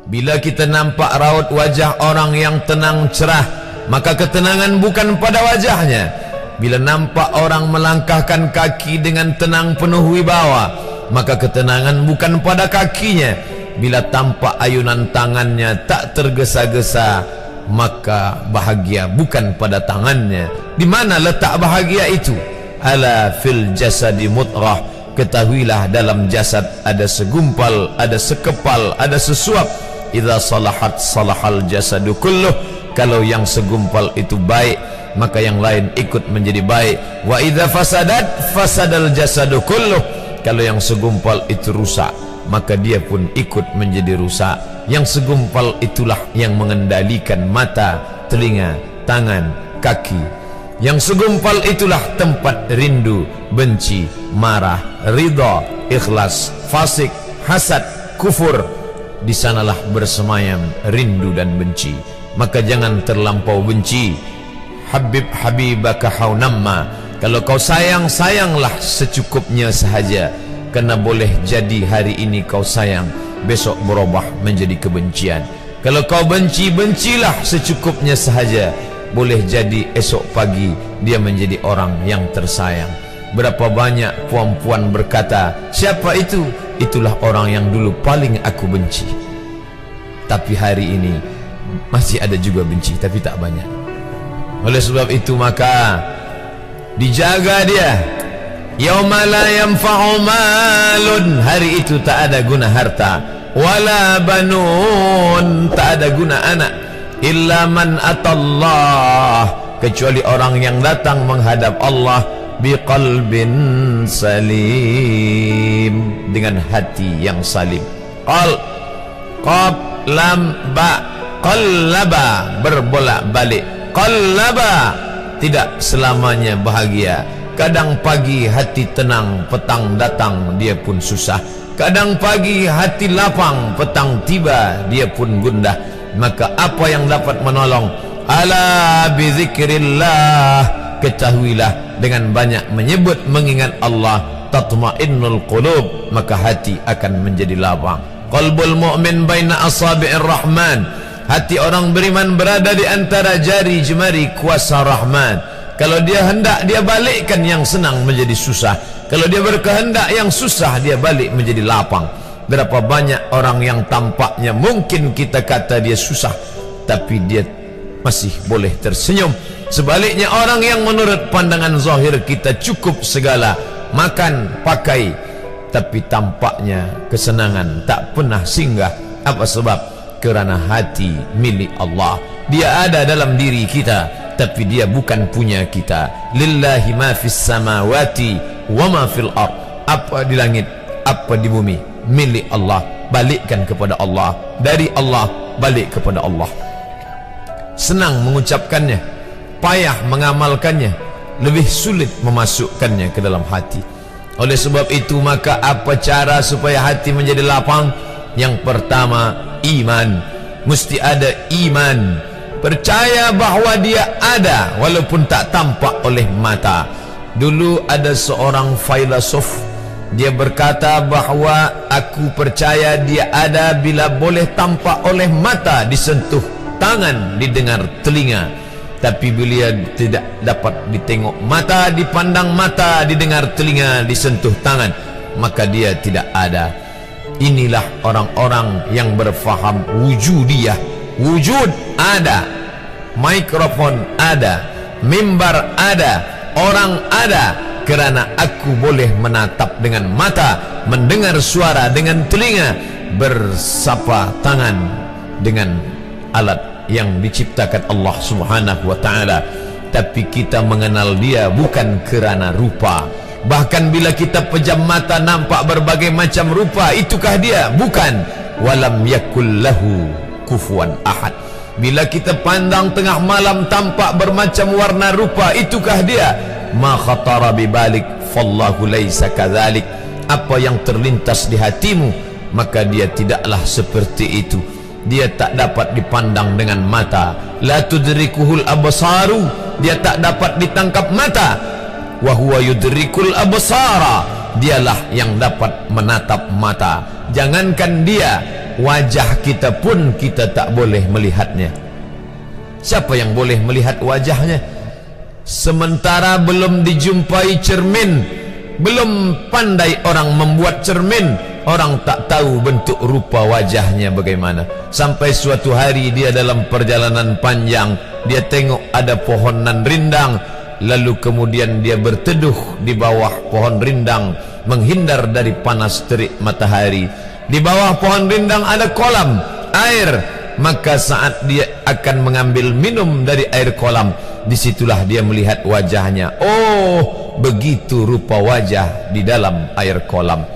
Bila kita nampak raut wajah orang yang tenang cerah, maka ketenangan bukan pada wajahnya. Bila nampak orang melangkahkan kaki dengan tenang penuh wibawa, maka ketenangan bukan pada kakinya. Bila tampak ayunan tangannya tak tergesa-gesa, maka bahagia bukan pada tangannya. Di mana letak bahagia itu? Ala fil jasadi mudghah. Ketahuilah dalam jasad ada segumpal, ada sekepal, ada sesuap. Idza salahat salahal jasadu kulluh. Kalau yang segumpal itu baik, maka yang lain ikut menjadi baik. Wa idza fasadat fasadal jasadu kulluh. Kalau yang segumpal itu rusak, maka dia pun ikut menjadi rusak. Yang segumpal itulah yang mengendalikan mata, telinga, tangan, kaki. Yang segumpal itulah tempat rindu, benci, marah, ridha, ikhlas, fasik, hasad, kufur. Di sanalah bersemayam rindu dan benci. Maka jangan terlampau benci. Habib habibaka haunamma. Kalau kau sayang, sayanglah secukupnya sahaja. Karena boleh jadi hari ini kau sayang, besok berubah menjadi kebencian. Kalau kau benci, bencilah secukupnya sahaja. Boleh jadi esok pagi dia menjadi orang yang tersayang. Berapa banyak puan-puan berkata, siapa itu? Itulah orang yang dulu paling aku benci. Tapi hari ini masih ada juga benci, tapi tak banyak. Oleh sebab itu maka dijaga dia. Yauma la yanfa'u malun. Hari itu tak ada guna harta, wala banun, tak ada guna anak, illa man atallah, kecuali orang yang datang menghadap Allah biqalbin salim, dengan hati yang salim. Qaf lam ba, qallaba, berbolak-balik. Qallaba, tidak selamanya bahagia. Kadang pagi hati tenang, petang datang dia pun susah. Kadang pagi hati lapang, petang tiba dia pun gundah. Maka apa yang dapat menolong? Ala bizikrillah, ketahuilah dengan banyak menyebut mengingat Allah, tatma'innul qulub, maka hati akan menjadi lapang. Qalbul mu'min baina asabi'ir rahman, hati orang beriman berada di antara jari jemari kuasa Rahman. Kalau dia hendak, dia balikkan yang senang menjadi susah. Kalau dia berkehendak yang susah, dia balik menjadi lapang. Berapa banyak orang yang tampaknya mungkin kita kata dia susah, tapi dia masih boleh tersenyum. Sebaliknya orang yang menurut pandangan zahir kita cukup segala, makan, pakai, tapi tampaknya kesenangan tak pernah singgah. Apa sebab? Kerana hati milik Allah. Dia ada dalam diri kita, tapi dia bukan punya kita. Lillahi ma fis samawati wa ma fil ard. Apa di langit, apa di bumi, milik Allah. Balikkan kepada Allah. Dari Allah balik kepada Allah. Senang mengucapkannya, payah mengamalkannya, lebih sulit memasukkannya ke dalam hati. Oleh sebab itu maka apa cara supaya hati menjadi lapang? Yang pertama, iman. Mesti ada iman. Percaya bahawa dia ada walaupun tak tampak oleh mata. Dulu ada seorang filosof, dia berkata bahawa aku percaya dia ada bila boleh tampak oleh mata, disentuh tangan, didengar telinga. Tapi bila tidak dapat ditengok mata, dipandang mata, didengar telinga, disentuh tangan, maka dia tidak ada. Inilah orang-orang yang berfaham wujudiyah. Wujud ada, mikrofon ada, mimbar ada, orang ada, kerana aku boleh menatap dengan mata, mendengar suara dengan telinga, bersapa tangan dengan alat yang diciptakan Allah Subhanahu wa ta'ala. Tapi kita mengenal dia bukan kerana rupa. Bahkan bila kita pejam mata nampak berbagai macam rupa, itukah dia? Bukan. Walam yakul lahu kufuwan ahad. Bila kita pandang tengah malam tampak bermacam warna rupa, itukah dia? Ma khatara bibalik fallahu laisa kadzalik. Apa yang terlintas di hatimu, maka dia tidaklah seperti itu. Dia tak dapat dipandang dengan mata. La tudrikuhul absaru, dia tak dapat ditangkap mata. Wa huwa yudrikul absara, dialah yang dapat menatap mata. Jangankan dia, wajah kita pun kita tak boleh melihatnya. Siapa yang boleh melihat wajahnya? Sementara belum dijumpai cermin, belum pandai orang membuat cermin, orang tak tahu bentuk rupa wajahnya bagaimana. Sampai suatu hari dia dalam perjalanan panjang, dia tengok ada pohonan rindang, lalu kemudian dia berteduh di bawah pohon rindang, menghindar dari panas terik matahari. Di bawah pohon rindang ada kolam air. Maka saat dia akan mengambil minum dari air kolam, disitulah dia melihat wajahnya. Oh, begitu rupa wajah di dalam air kolam.